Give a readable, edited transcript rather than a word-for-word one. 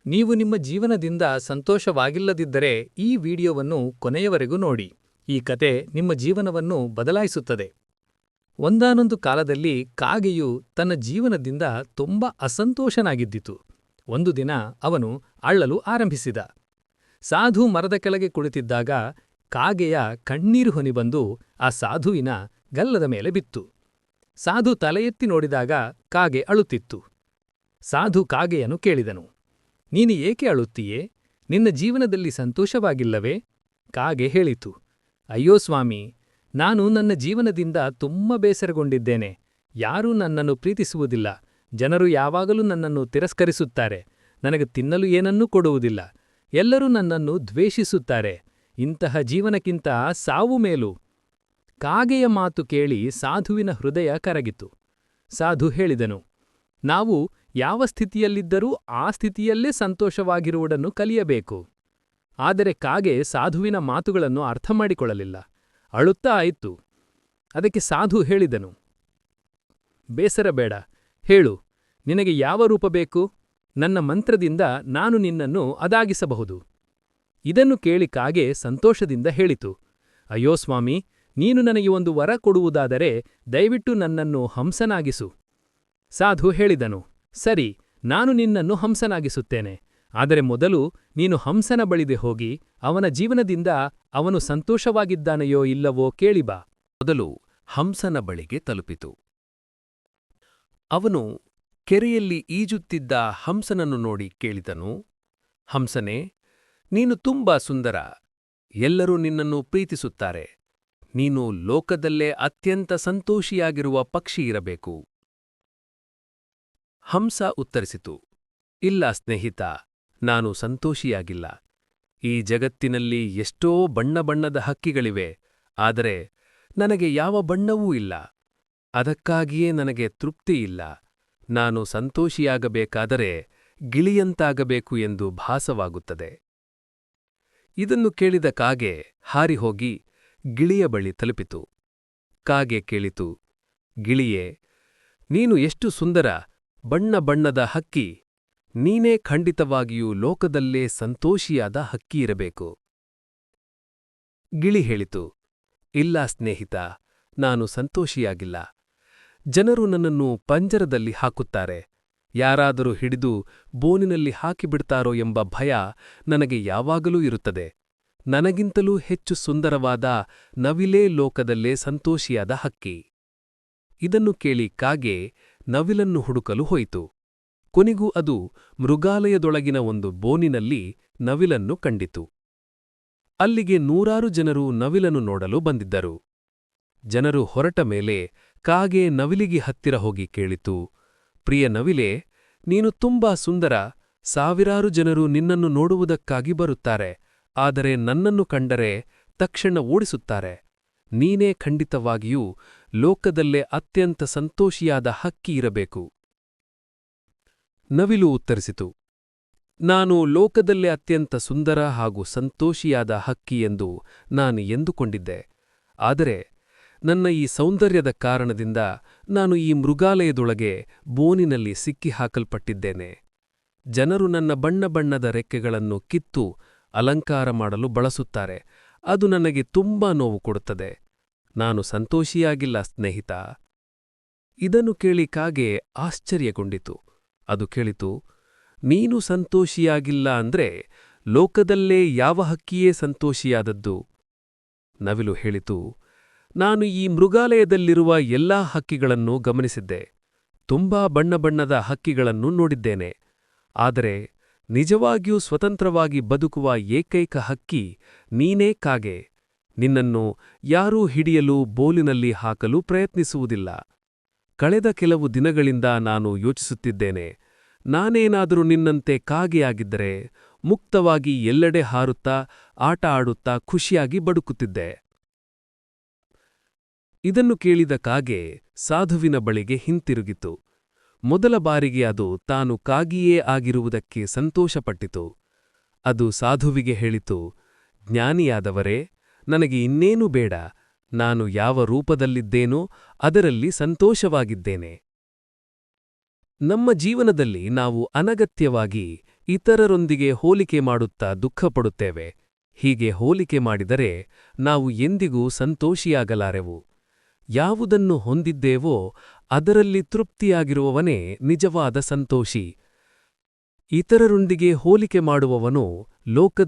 ನೀವು ನಿಮ್ಮ ಜೀವನದಿಂದ ಸಂತೋಷವಾಗಿಲ್ಲದಿದ್ದರೆ ಈ ವಿಡಿಯೋವನ್ನು ಕೊನೆಯವರೆಗೂ ನೋಡಿ. ಈ ಕತೆ ನಿಮ್ಮ ಜೀವನವನ್ನು ಬದಲಾಯಿಸುತ್ತದೆ. ಒಂದಾನೊಂದು ಕಾಲದಲ್ಲಿ ಕಾಗೆಯು ತನ್ನ ಜೀವನದಿಂದ ತುಂಬಾ ಅಸಂತೋಷನಾಗಿದ್ದಿತು. ಒಂದು ದಿನ ಅವನು ಅಳ್ಳಲು ಆರಂಭಿಸಿದ. ಸಾಧು ಮರದ ಕೆಳಗೆ ಕುಳಿತಿದ್ದಾಗ ಕಾಗೆಯ ಕಣ್ಣೀರು ಹನಿ ಬಂದು ಆ ಸಾಧುವಿನ ಗಲ್ಲದ ಮೇಲೆ ಬಿತ್ತು. ಸಾಧು ತಲೆ ಎತ್ತಿ ನೋಡಿದಾಗ ಕಾಗೆ ಅಳುತ್ತಿತ್ತು. ಸಾಧು ಕಾಗೆಯನ್ನು ಕೇಳಿದನು, ನೀನು ಏಕೆ ಅಳುತ್ತೀಯೇ? ನಿನ್ನ ಜೀವನದಲ್ಲಿ ಸಂತೋಷವಾಗಿಲ್ಲವೇ? ಕಾಗೆ ಹೇಳಿತು, ಅಯ್ಯೋ ಸ್ವಾಮಿ, ನಾನು ನನ್ನ ಜೀವನದಿಂದ ತುಂಬ ಬೇಸರಗೊಂಡಿದ್ದೇನೆ. ಯಾರೂ ನನ್ನನ್ನು ಪ್ರೀತಿಸುವುದಿಲ್ಲ. ಜನರು ಯಾವಾಗಲೂ ನನ್ನನ್ನು ತಿರಸ್ಕರಿಸುತ್ತಾರೆ. ನನಗೆ ತಿನ್ನಲು ಏನನ್ನೂ ಕೊಡುವುದಿಲ್ಲ. ಎಲ್ಲರೂ ನನ್ನನ್ನು ದ್ವೇಷಿಸುತ್ತಾರೆ. ಇಂತಹ ಜೀವನಕ್ಕಿಂತ ಸಾವು ಮೇಲು. ಕಾಗೆಯ ಮಾತು ಕೇಳಿ ಸಾಧುವಿನ ಹೃದಯ ಕರಗಿತು. ಸಾಧು ಹೇಳಿದನು, ನಾವು ಯಾವ ಸ್ಥಿತಿಯಲ್ಲಿದ್ದರೂ ಆ ಸ್ಥಿತಿಯಲ್ಲೇ ಸಂತೋಷವಾಗಿರುವುದನ್ನು ಕಲಿಯಬೇಕು. ಆದರೆ ಕಾಗೆ ಸಾಧುವಿನ ಮಾತುಗಳನ್ನು ಅರ್ಥಮಾಡಿಕೊಳ್ಳಲಿಲ್ಲ. ಅಳುತ್ತಾ ಆಯಿತು. ಅದಕ್ಕೆ ಸಾಧು ಹೇಳಿದನು, ಬೇಸರಬೇಡ, ಹೇಳು, ನಿನಗೆ ಯಾವ ರೂಪ ಬೇಕು? ನನ್ನ ಮಂತ್ರದಿಂದ ನಾನು ನಿನ್ನನ್ನು ಅದಾಗಿಸಬಹುದು. ಇದನ್ನು ಕೇಳಿ ಕಾಗೆ ಸಂತೋಷದಿಂದ ಹೇಳಿತು, ಅಯ್ಯೋ ಸ್ವಾಮಿ, ನೀನು ನನಗೆ ಒಂದು ವರ ಕೊಡುವುದಾದರೆ ದಯವಿಟ್ಟು ನನ್ನನ್ನು ಹಂಸನಾಗಿಸು. ಸಾಧು ಹೇಳಿದನು, ಸರಿ, ನಾನು ನಿನ್ನನ್ನು ಹಂಸನಾಗಿಸುತ್ತೇನೆ. ಆದರೆ ಮೊದಲು ನೀನು ಹಂಸನ ಬಳಿಗೆ ಹೋಗಿ ಅವನ ಜೀವನದಿಂದ ಅವನು ಸಂತೋಷವಾಗಿದ್ದಾನೆಯೋ ಇಲ್ಲವೋ ಕೇಳಿಬಾ. ಮೊದಲು ಹಂಸನ ಬಳಿಗೆ ತಲುಪಿತು. ಅವನು ಕೆರೆಯಲ್ಲಿ ಈಜುತ್ತಿದ್ದ ಹಂಸನನ್ನು ನೋಡಿ ಕೇಳಿದನು, ಹಂಸನೇ, ನೀನು ತುಂಬಾ ಸುಂದರ. ಎಲ್ಲರೂ ನಿನ್ನನ್ನು ಪ್ರೀತಿಸುತ್ತಾರೆ. ನೀನು ಲೋಕದಲ್ಲೇ ಅತ್ಯಂತ ಸಂತೋಷಿಯಾಗಿರುವ ಪಕ್ಷಿಯಿರಬೇಕು. ಹಂಸ ಉತ್ತರಿಸಿತು, ಇಲ್ಲ ಸ್ನೇಹಿತ, ನಾನು ಸಂತೋಷಿಯಾಗಿಲ್ಲ. ಈ ಜಗತ್ತಿನಲ್ಲಿ ಎಷ್ಟೋ ಬಣ್ಣಬಣ್ಣದ ಹಕ್ಕಿಗಳಿವೆ, ಆದರೆ ನನಗೆ ಯಾವ ಬಣ್ಣವೂ ಇಲ್ಲ. ಅದಕ್ಕಾಗಿಯೇ ನನಗೆ ತೃಪ್ತಿಯಿಲ್ಲ. ನಾನು ಸಂತೋಷಿಯಾಗಬೇಕಾದರೆ ಗಿಳಿಯಂತಾಗಬೇಕು ಎಂದು ಭಾಸವಾಗುತ್ತದೆ. ಇದನ್ನು ಕೇಳಿದ ಕಾಗೆ ಹಾರಿಹೋಗಿ ಗಿಳಿಯ ಬಳಿ ತಲುಪಿತು. ಕಾಗೆ ಕೇಳಿತು, ಗಿಳಿಯೇ, ನೀನು ಎಷ್ಟು ಸುಂದರ, ಬಣ್ಣ ಬಣ್ಣದ ಹಕ್ಕಿ. ನೀನೇ ಖಂಡಿತವಾಗಿಯೂ ಲೋಕದಲ್ಲೇ ಸಂತೋಷಿಯಾದ ಹಕ್ಕಿಯಿರಬೇಕು. ಗಿಳಿ ಹೇಳಿತು, ಇಲ್ಲ ಸ್ನೇಹಿತ, ನಾನು ಸಂತೋಷಿಯಾಗಿಲ್ಲ. ಜನರು ನನ್ನನ್ನು ಪಂಜರದಲ್ಲಿ ಹಾಕುತ್ತಾರೆ. ಯಾರಾದರೂ ಹಿಡಿದು ಬೋನಿನಲ್ಲಿ ಹಾಕಿಬಿಡ್ತಾರೋ ಎಂಬ ಭಯ ನನಗೆ ಯಾವಾಗಲೂ ಇರುತ್ತದೆ. ನನಗಿಂತಲೂ ಹೆಚ್ಚು ಸುಂದರವಾದ ನವಿಲೇ ಲೋಕದಲ್ಲೇ ಸಂತೋಷಿಯಾದ ಹಕ್ಕಿ. ಇದನ್ನು ಕೇಳಿ ಕಾಗೆ ನವಿಲನ್ನು ಹುಡುಕಲು ಹೋಯಿತು. ಕೊನೆಗೂ ಅದು ಮೃಗಾಲಯದೊಳಗಿನ ಒಂದು ಬೋನಿನಲ್ಲಿ ನವಿಲನ್ನು ಕಂಡಿತು. ಅಲ್ಲಿಗೆ ನೂರಾರು ಜನರು ನವಿಲನ್ನು ನೋಡಲು ಬಂದಿದ್ದರು. ಜನರು ಹೊರಟ ಮೇಲೆ ಕಾಗೆ ನವಿಲಿಗೆ ಹತ್ತಿರ ಹೋಗಿ ಕೇಳಿತು, ಪ್ರಿಯ ನವಿಲೆ, ನೀನು ತುಂಬಾ ಸುಂದರ. ಸಾವಿರಾರು ಜನರು ನಿನ್ನನ್ನು ನೋಡುವುದಕ್ಕಾಗಿ ಬರುತ್ತಾರೆ. ಆದರೆ ನನ್ನನ್ನು ಕಂಡರೆ ತಕ್ಷಣ ಓಡಿಸುತ್ತಾರೆ. ನೀನೇ ಖಂಡಿತವಾಗಿಯೂ ಲೋಕದಲ್ಲೇ ಅತ್ಯಂತ ಸಂತೋಷಿಯಾದ ಹಕ್ಕಿಯಿರಬೇಕು. ನವಿಲು ಉತ್ತರಿಸಿತು, ನಾನು ಲೋಕದಲ್ಲೇ ಅತ್ಯಂತ ಸುಂದರ ಹಾಗೂ ಸಂತೋಷಿಯಾದ ಹಕ್ಕಿ ಎಂದು ನಾನು ಎಂದುಕೊಂಡಿದ್ದೆ. ಆದರೆ ನನ್ನ ಈ ಸೌಂದರ್ಯದ ಕಾರಣದಿಂದ ನಾನು ಈ ಮೃಗಾಲಯದೊಳಗೆ ಬೋನಿನಲ್ಲಿ ಸಿಕ್ಕಿಹಾಕಲ್ಪಟ್ಟಿದ್ದೇನೆ. ಜನರು ನನ್ನ ಬಣ್ಣ ಬಣ್ಣದ ರೆಕ್ಕೆಗಳನ್ನು ಕಿತ್ತು ಅಲಂಕಾರ ಮಾಡಲು ಬಳಸುತ್ತಾರೆ. ಅದು ನನಗೆ ತುಂಬಾ ನೋವು ಕೊಡುತ್ತದೆ. ನಾನು ಸಂತೋಷಿಯಾಗಿಲ್ಲ ಸ್ನೇಹಿತ. ಇದನ್ನು ಕೇಳಿ ಕಾಗೆ ಆಶ್ಚರ್ಯಗೊಂಡಿತು. ಅದು ಕೇಳಿತು, ನೀನು ಸಂತೋಷಿಯಾಗಿಲ್ಲ ಅಂದ್ರೆ ಲೋಕದಲ್ಲೇ ಯಾವ ಹಕ್ಕಿಯೇ ಸಂತೋಷಿಯಾದದ್ದು? ನವಿಲು ಹೇಳಿತು, ನಾನು ಈ ಮೃಗಾಲಯದಲ್ಲಿರುವ ಎಲ್ಲಾ ಹಕ್ಕಿಗಳನ್ನು ಗಮನಿಸಿದ್ದೆ. ತುಂಬಾ ಬಣ್ಣ ಬಣ್ಣದ ಹಕ್ಕಿಗಳನ್ನು ನೋಡಿದ್ದೇನೆ. ಆದರೆ ನಿಜವಾಗಿಯೂ ಸ್ವತಂತ್ರವಾಗಿ ಬದುಕುವ ಏಕೈಕ ಹಕ್ಕಿ ನೀನೇ ಕಾಗೆ. ನಿನ್ನನ್ನು ಯಾರೂ ಹಿಡಿಯಲು ಬೋಲಿನಲ್ಲಿ ಹಾಕಲು ಪ್ರಯತ್ನಿಸುವುದಿಲ್ಲ. ಕಳೆದ ಕೆಲವು ದಿನಗಳಿಂದ ನಾನು ಯೋಚಿಸುತ್ತಿದ್ದೇನೆ, ನಾನೇನಾದರೂ ನಿನ್ನಂತೆ ಕಾಗೆಯಾಗಿದ್ದರೆ ಮುಕ್ತವಾಗಿ ಎಲ್ಲೆಡೆ ಹಾರುತ್ತಾ ಆಟ ಆಡುತ್ತಾ ಖುಷಿಯಾಗಿ ಬದುಕುತ್ತಿದ್ದೆ. ಇದನ್ನು ಕೇಳಿದ ಕಾಗೆ ಸಾಧುವಿನ ಬಳಿಗೆ ಹಿಂತಿರುಗಿತು. ಮೊದಲ ಬಾರಿಗೆ ಅದು ತಾನು ಕಾಗಿಯೇ ಆಗಿರುವುದಕ್ಕೆ ಸಂತೋಷಪಟ್ಟಿತು. ಅದು ಸಾಧುವಿಗೆ ಹೇಳಿತು, ಜ್ಞಾನಿಯಾದವರೇ, ನನಗೆ ಇನ್ನೇನೂ ಬೇಡ. ನಾನು ಯಾವ ರೂಪದಲ್ಲಿದ್ದೇನೋ ಅದರಲ್ಲಿ ಸಂತೋಷವಾಗಿದ್ದೇನೆ. ನಮ್ಮ ಜೀವನದಲ್ಲಿ ನಾವು ಅನಗತ್ಯವಾಗಿ ಇತರರೊಂದಿಗೆ ಹೋಲಿಕೆ ಮಾಡುತ್ತಾ ದುಃಖಪಡುತ್ತೇವೆ. ಹೀಗೆ ಹೋಲಿಕೆ ಮಾಡಿದರೆ ನಾವು ಎಂದಿಗೂ ಸಂತೋಷಿಯಾಗಲಾರೆವು. ಯಾವುದನ್ನು ಹೊಂದಿದ್ದೇವೋ ಅದರಲ್ಲಿ ತೃಪ್ತಿಯಾಗಿರುವವನೇ ನಿಜವಾದ ಸಂತೋಷಿ. ಇತರರೊಂದಿಗೆ ಹೋಲಿಕೆ ಮಾಡುವವನು ಲೋಕದ